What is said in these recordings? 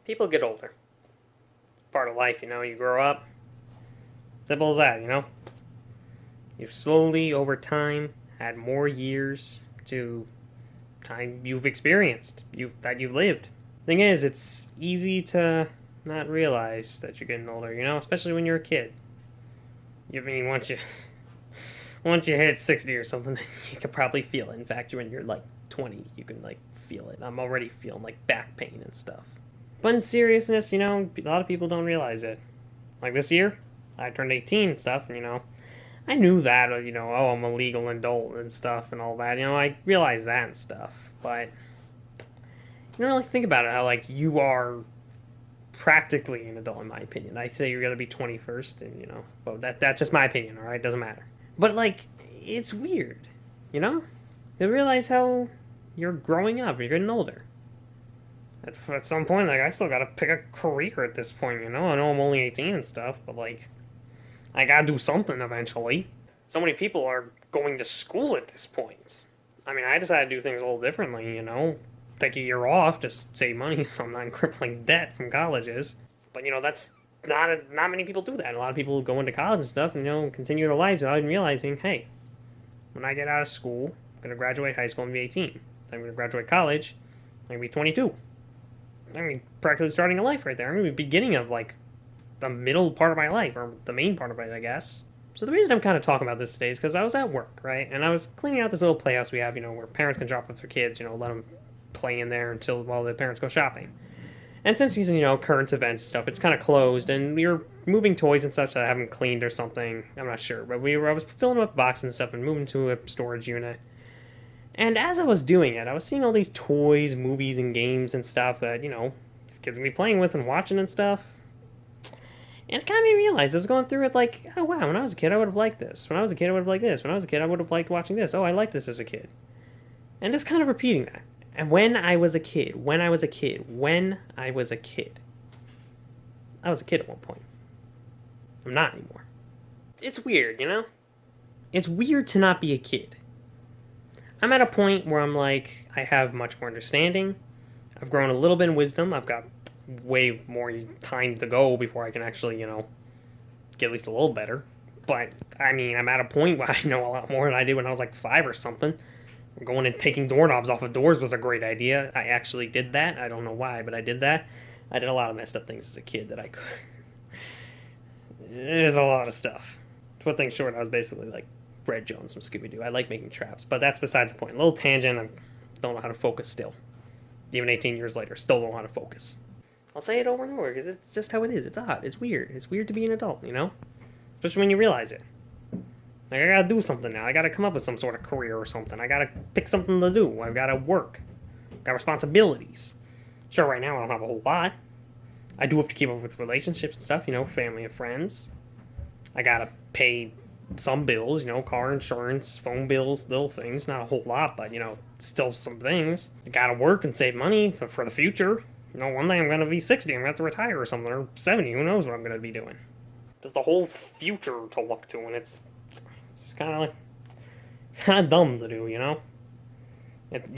People get older. Part of life, you grow up. Simple as that, You've slowly, over time, had more years to time you've experienced, that you've lived. Thing is, it's easy to not realize that you're getting older, especially when you're a kid. I mean, once you hit 60 or something, you can probably feel it. In fact, when you're like 20, you can like feel it. I'm already feeling like back pain and stuff. But in seriousness, a lot of people don't realize it. Like this year, I turned 18 and stuff, and I knew that, oh, I'm a legal adult and stuff and all that. I realized that and stuff. But you don't really think about it, how, like, you are practically an adult, in my opinion. I say you're going to be 21st, and, well, that's just my opinion, all right? Doesn't matter. But, like, it's weird, You realize how you're growing up, you're getting older. At some point, like, I still got to pick a career at this point, I know I'm only 18 and stuff, but, like, I gotta do something eventually. So many people are going to school at this point. I mean, I decided to do things a little differently, Take a year off, just save money so I'm not in crippling debt from colleges. But, that's not many people do that. A lot of people go into college and stuff and, continue their lives without even realizing, hey, when I get out of school, I'm going to graduate high school and be 18. I'm going to graduate college, I'm going to be 22. I mean, practically starting a life right there. I'm going to be beginning of, like, the middle part of my life, or the main part of it, I guess. So the reason I'm kind of talking about this today is because I was at work, right? And I was cleaning out this little playhouse we have, where parents can drop off their kids, let them play in there while the parents go shopping. And since these, current events and stuff, it's kind of closed, and we were moving toys and such that I haven't cleaned or something. I'm not sure, but I was filling up boxes and stuff and moving to a storage unit. And as I was doing it, I was seeing all these toys, movies, and games and stuff that, these kids can be playing with and watching and stuff. And it kind of made me realize I was going through it like, oh wow, when I was a kid I would have liked this. When I was a kid I would have liked this. When I was a kid I would have liked watching this. Oh, I liked this as a kid. And just kind of repeating that. And when I was a kid. I was a kid at one point. I'm not anymore. It's weird, It's weird to not be a kid. I'm at a point where I'm like, I have much more understanding. I've grown a little bit in wisdom. I've got way more time to go before I can actually, get at least a little better. But, I mean, I'm at a point where I know a lot more than I did when I was like 5 or something. Going and taking doorknobs off of doors was a great idea. I actually did that. I don't know why, but I did that. I did a lot of messed up things as a kid that I could. There's a lot of stuff. To put things short, I was basically like Fred Jones from Scooby-Doo. I like making traps, but that's besides the point. A little tangent, I don't know how to focus still. Even 18 years later, still don't know how to focus. I'll say it over and over because it's just how it is. It's odd. It's weird. It's weird to be an adult, Especially when you realize it. Like, I gotta do something now. I gotta come up with some sort of career or something. I gotta pick something to do. I've gotta work. Got responsibilities. Sure, right now I don't have a whole lot. I do have to keep up with relationships and stuff, family and friends. I gotta pay some bills, car insurance, phone bills, little things. Not a whole lot, but, still some things. I gotta work and save money for the future. One day I'm going to be 60, I'm going to have to retire or something, or 70, who knows what I'm going to be doing. There's the whole future to look to, and it's kind of dumb to do, You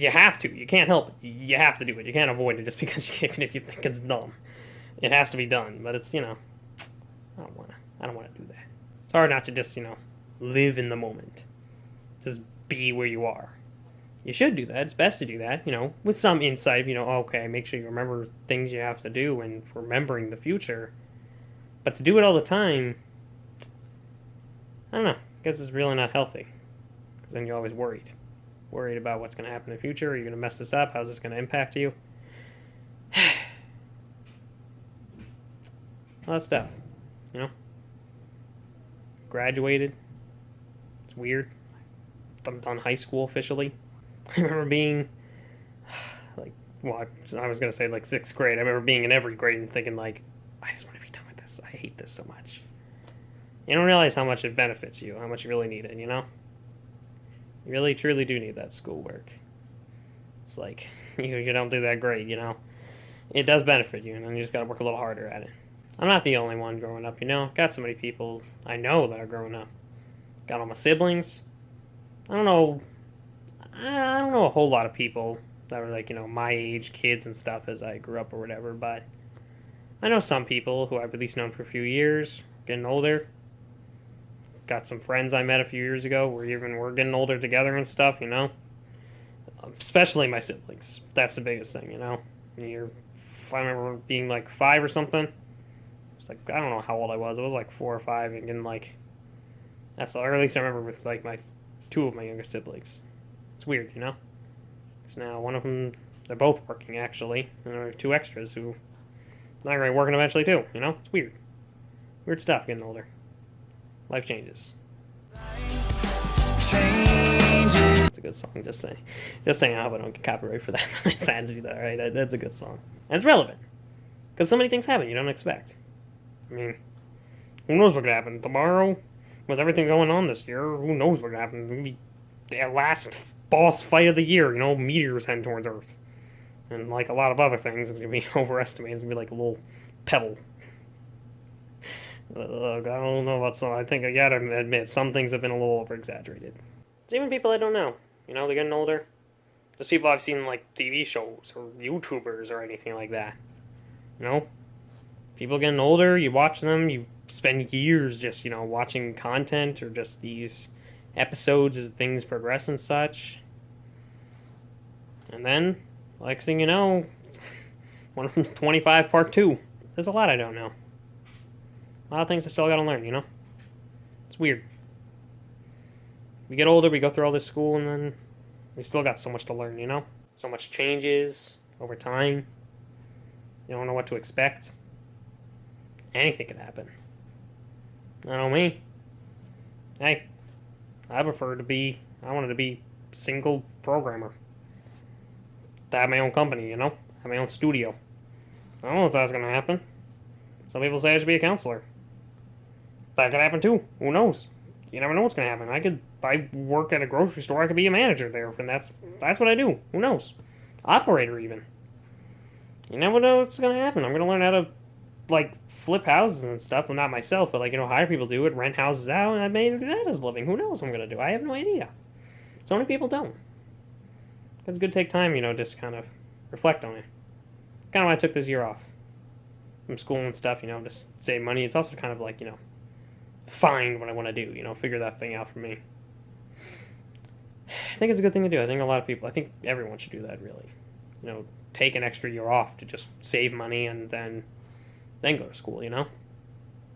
have to, you can't help it, you have to do it, you can't avoid it just because even if you think it's dumb. It has to be done, but it's, I don't want to do that. It's hard not to just, live in the moment. Just be where you are. You should do that. It's best to do that, with some insight, okay, make sure you remember things you have to do and remembering the future. But to do it all the time, I don't know. I guess it's really not healthy. Because then you're always worried. Worried about what's going to happen in the future. Are you going to mess this up? How's this going to impact you? A lot of stuff, Graduated. It's weird. I'm done high school officially. I remember being, I was going to say like 6th grade. I remember being in every grade and thinking like, I just want to be done with this. I hate this so much. You don't realize how much it benefits you, how much you really need it, You really, truly do need that schoolwork. It's like, you don't do that great, It does benefit you, and then you just got to work a little harder at it. I'm not the only one growing up, Got so many people I know that are growing up. Got all my siblings. I don't know a whole lot of people that were like, my age, kids and stuff as I grew up or whatever, but I know some people who I've at least known for a few years, getting older. Got some friends I met a few years ago where even we're getting older together and stuff, you know? Especially my siblings. That's the biggest thing, you know? I remember being like 5 or something. It's like, I don't know how old I was. I was like 4 or 5 and getting like, that's the earliest I remember with like two of my younger siblings. It's weird, you know? Because now one of them, they're both working actually, and there are 2 extras who not going to be working eventually too, you know? It's weird. Weird stuff getting older. Life changes. It's a good song, just saying. Just saying, I hope I don't get copyright for that. It's sad to do that, right? That's a good song. And it's relevant. Because so many things happen you don't expect. I mean, who knows what could happen tomorrow? With everything going on this year, who knows what could happen? Maybe the last boss fight of the year, you know, meteors heading towards Earth. And like a lot of other things, it's going to be overestimated. It's going to be like a little pebble. I don't know about some. I think I gotta admit, some things have been a little over-exaggerated. It's even people I don't know. You know, they're getting older. Just people I've seen in, like, TV shows or YouTubers or anything like that. You know? People getting older, you watch them, you spend years just, you know, watching content or just these episodes as things progress and such. And then, next thing you know, one of them's 25 part 2. There's a lot I don't know. A lot of things I still gotta learn, you know? It's weird. We get older, we go through all this school, and then we still got so much to learn, you know? So much changes over time. You don't know what to expect. Anything can happen. I know me. Hey, I wanted to be single programmer. To have my own company, you know? Have my own studio. I don't know if that's gonna happen. Some people say I should be a counselor. That could happen too. Who knows? You never know what's gonna happen. I work at a grocery store. I could be a manager there, and that's what I do. Who knows? Operator even. You never know what's gonna happen. I'm gonna learn how to like flip houses and stuff. Well, not myself, but like, you know, hire people to do it, rent houses out, and I may do that as a living. Who knows what I'm gonna do? I have no idea. So many people don't. It's good to take time, you know, just kind of reflect on it. Kind of why I took this year off from school and stuff, you know, just save money. It's also kind of like, you know, find what I want to do, you know, figure that thing out for me. I think it's a good thing to do. I think everyone should do that, really. You know, take an extra year off to just save money and then go to school, you know?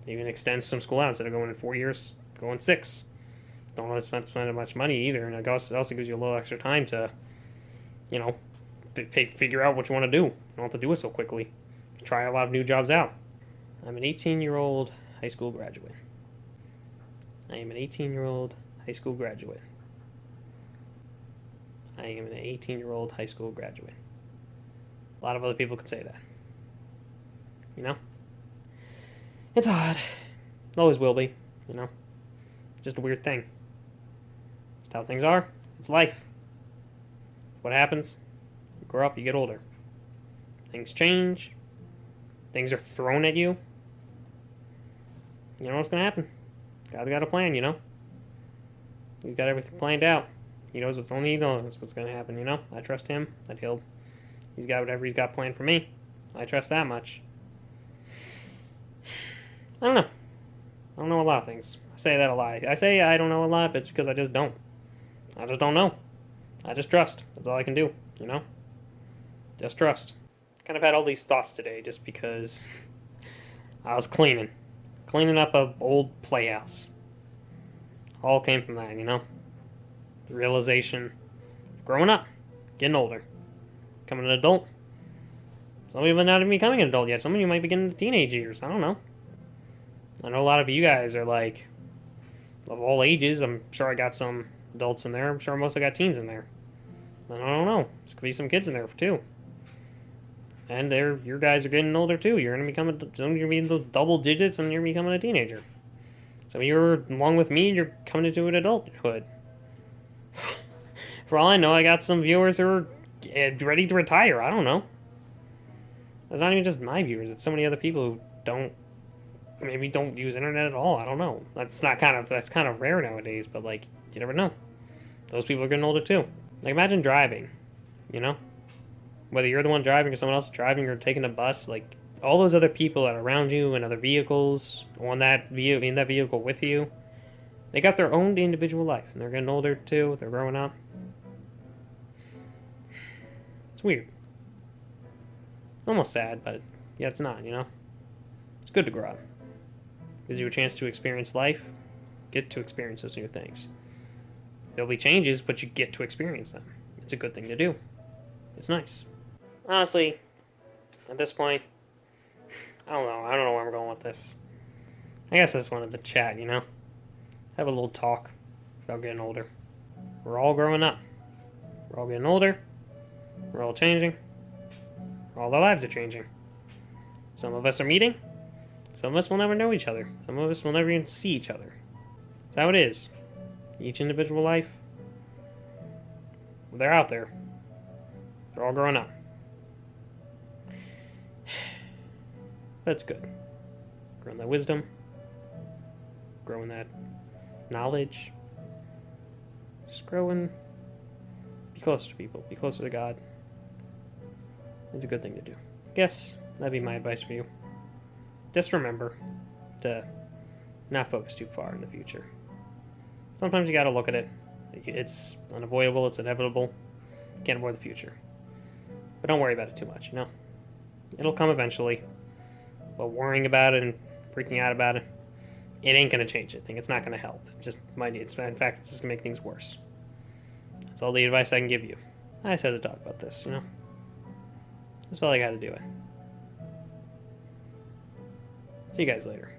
Even extend some school out instead of going in 4 years, going 6. Don't want to spend that much money either, and it also gives you a little extra time to, you know, figure out what you want to do. You don't have to do it so quickly. Try a lot of new jobs out. I'm an 18-year-old high school graduate. I am an 18-year-old high school graduate. I am an 18-year-old high school graduate. A lot of other people could say that. You know? It's odd. It always will be, you know? It's just a weird thing. It's how things are. It's life. What happens? You grow up, you get older. Things change. Things are thrown at you. You know what's going to happen. God's got a plan, you know? He's got everything planned out. He knows only he knows what's going to happen, you know? I trust him that he's got whatever he's got planned for me. I trust that much. I don't know. I don't know a lot of things. I say that a lot. I say I don't know a lot, but it's because I just don't. I just don't know. I just trust. That's all I can do, you know? Just trust. Kind of had all these thoughts today just because I was cleaning up an old playhouse. All came from that, you know? The realization of growing up, getting older, becoming an adult. Some of you are not even becoming an adult yet. Some of you might be getting into teenage years. I don't know. I know a lot of you guys are like of all ages. I'm sure I got some adults in there. I'm sure most I got teens in there. And I don't know. There could be some kids in there too. And your guys are getting older too. You're gonna become some of you are in the double digits, and you're becoming a teenager. Some of you are, along with me, you're coming into an adulthood. For all I know, I got some viewers who are ready to retire. I don't know. It's not even just my viewers. It's so many other people who maybe don't use internet at all. I don't know. That's kind of rare nowadays. But like, you never know. Those people are getting older too. Like, imagine driving. You know, whether you're the one driving or someone else driving or taking a bus. Like, all those other people that are around you and other vehicles on that in that vehicle with you, they got their own individual life, and they're getting older too. They're growing up. It's weird. It's almost sad, but yeah, it's not. It's good to grow up. Gives you a chance to experience life, get to experience those new things. There'll be changes, but you get to experience them. It's a good thing to do. It's nice. Honestly, at this point, I don't know. I don't know where I'm going with this. I guess I just wanted to chat, Have a little talk about getting older. We're all growing up. We're all getting older. We're all changing. All our lives are changing. Some of us are meeting. Some of us will never know each other. Some of us will never even see each other. That's how it is. Each individual life, they're out there. They're all growing up. That's good. Growing that wisdom. Growing that knowledge. Just growing. Be closer to people. Be closer to God. It's a good thing to do. Guess that'd be my advice for you. Just remember to not focus too far in the future. Sometimes you gotta look at it. It's unavoidable, it's inevitable. You can't avoid the future. But don't worry about it too much, It'll come eventually. But worrying about it and freaking out about it, it ain't gonna change anything. It's not gonna help. In fact, it's just gonna make things worse. That's all the advice I can give you. I just had to talk about this, That's all I gotta do it. See you guys later.